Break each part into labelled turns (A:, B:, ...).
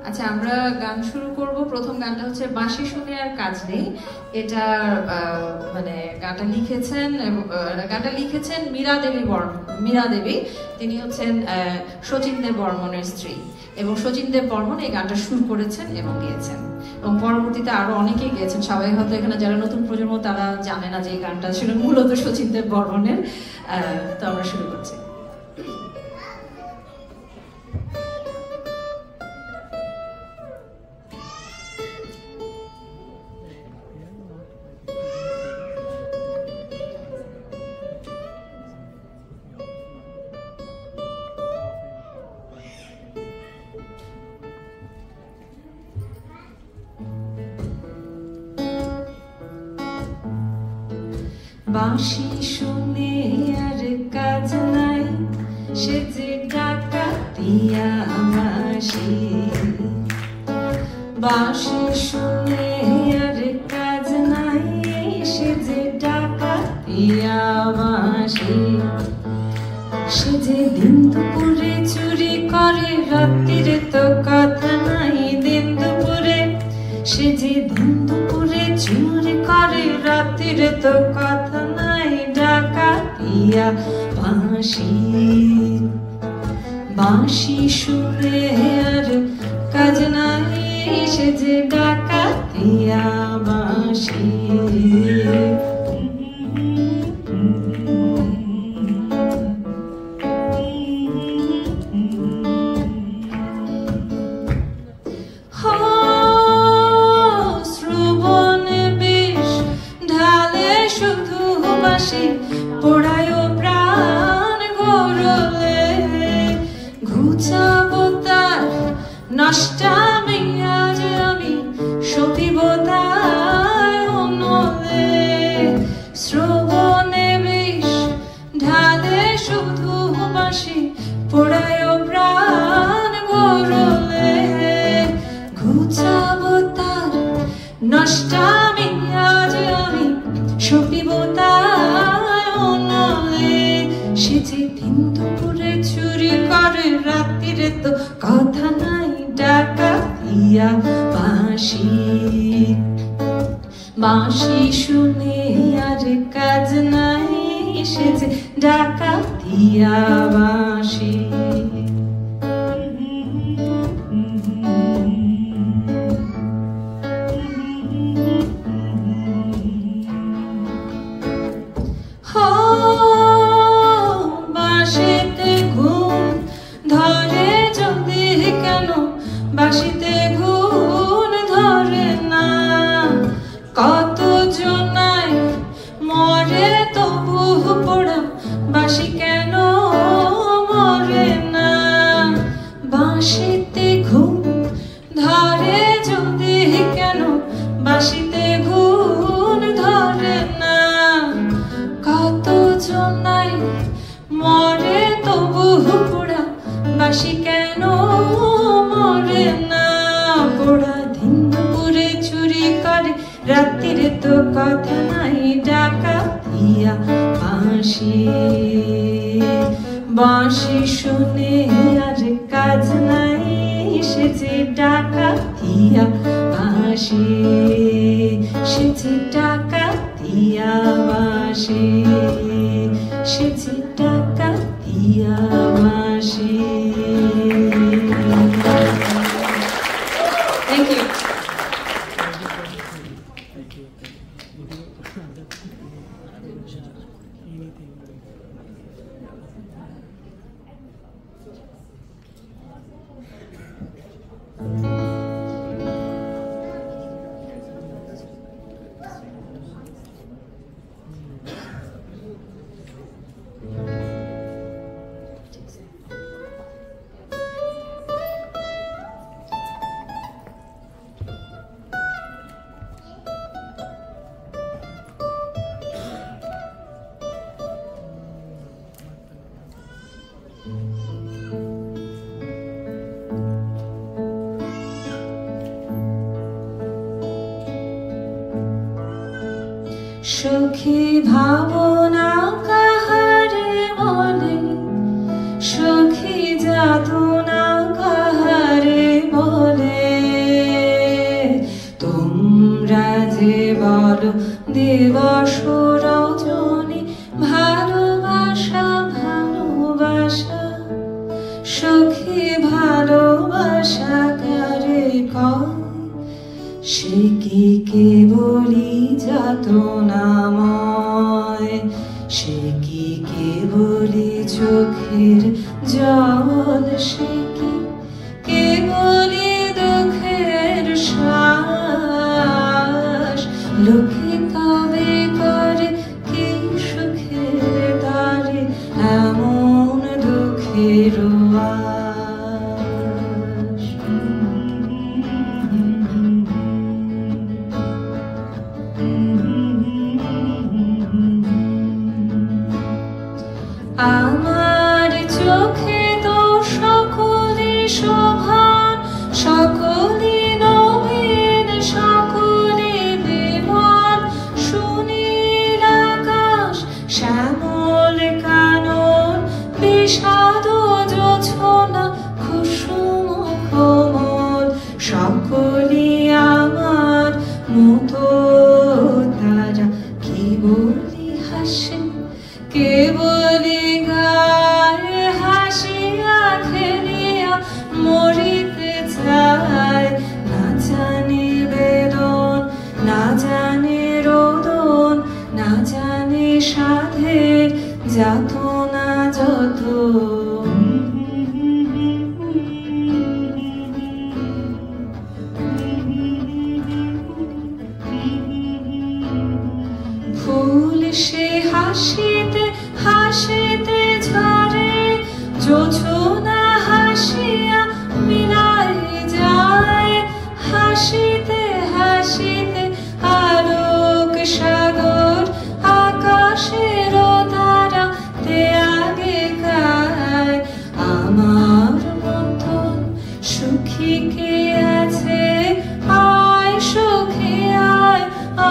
A: আচ্ছা, আমরা গান শুরু করব। প্রথম গানটা হচ্ছে বাঁশি শুনে আর কাজ নেই। এটা মানে গানটা লিখেছেন মীরা দেবী। তিনি হচ্ছেন শচীন দেব বর্মনের স্ত্রী, এবং শচীন দেব বর্মন এই গানটা সুর করেছেন এবং গেয়েছেন, এবং পরবর্তীতে আরো অনেকেই গেয়েছেন। সবাই হয়তো এখানে যারা নতুন প্রজন্ম তারা জানে না যে এই গানটা ছিল মূলত শচীন দেব বর্মনের। তো আমরা শুরু করছি। বাঁশি শুনে আর কাজ নাই, সে যে ডাকাতিয়া বাঁশি। বাঁশি শুনে আর কাজ নাই, সে যে ডাকাতিয়া বাঁশি। সে যে দিন দুপুরে চুরি করে, রাত্রিরে তো কথা নাই। দিন দুপুরে সে যে দিন দুপুরে চুরি করে, রাত্রিরে তো কথা নাই। ডাকাতিয়া বাঁশি। বাঁশি শুনে আর কাজ নাই, সে যে ডাকাতিয়া বাঁশি। পোড়ায় প্রাণ গরলে, ঘুচাবো তার নষ্টামি আজ আমি, সপিব তার অনলে। শ্রবণে বিষ ঢালে শুধু বাঁশি, পোড়ায় প্রাণ গরলে, ঘুচাবো তার নষ্টামি আজ আমি, সপিব তার অনলে। সে যে দিন দুপুরে চুরি করে, রাত্রিরে তো কথা নাই। ডাকাতিয়া বাঁশি। বাঁশি শুনে আর কাজ নাই, সে যে ডাকাতিয়া বাঁশি। বাঁশিতে ঘুম ধরে যদি কেন, বাঁশিতে ঘুম ধরে না। কত জনায় মরে তবু পোড়া, বাঁশি কেন মরে না। বাঁশিতে ঘুম ধরে যদি কেন, বাঁশিতে ঘুম ধরে না। কত জনায় মরে তবু পোড়া, বাঁশি কেন মরে না। পোড়া দিন দুপুরে চুরি করে, রাত্রিরে তো কথা নাই। ডাকাতিয়া বাঁশি। বাঁশি শুনে আর কাজ নাই, সে যে ডাকাতিয়া বাঁশি। সে যে ডাকাতিয়া বাঁশি। সে যে ডাকাতিয়া বাঁশি। Thank you. সখী ভাবনা কাহারে বলে, সখী যাতনা কাহারে বলে। আলো দিবস রজনী ভালোবাসা ভালোবাসা সখী ভালোবাসা কারে কয় সে কি কেবলি যাতনাময় সে কি কেবলি চোখের জল সে কি কেবলি দুঃখের শ্বাস লোকে তবে করে কি সুখের তারে এমন দুঃখের আমার চোখে তো সকলে শোভান সকলে নবীন সকলে বিমান সুনীল আকাশ শ্যামল কানন বিষাদ জোছনা কুসুম কোমল সকলে আমার মতো তারা কেবলি হাসে কেবলি গায়ে হাসিয়া খেলিয়া মরিতে চায় না জানে বেদন না জানে রোদন না জানে সাধের যাতনা যত ফুল সে হাসিতে হাসিতে ঝরে জোছনা হাসিয়া মিলাই যায় হাসিতে হাসিতে আলোক সাগর আকাশের তারা তে আগে গায় আমার মতন সুখী কে আছে আয় সুখী আয়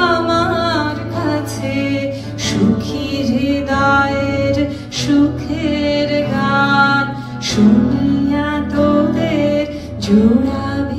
A: আমার কাছে সুখী হৃদয়ের সুখের গান শুনিয়া তোদের জোড়াবে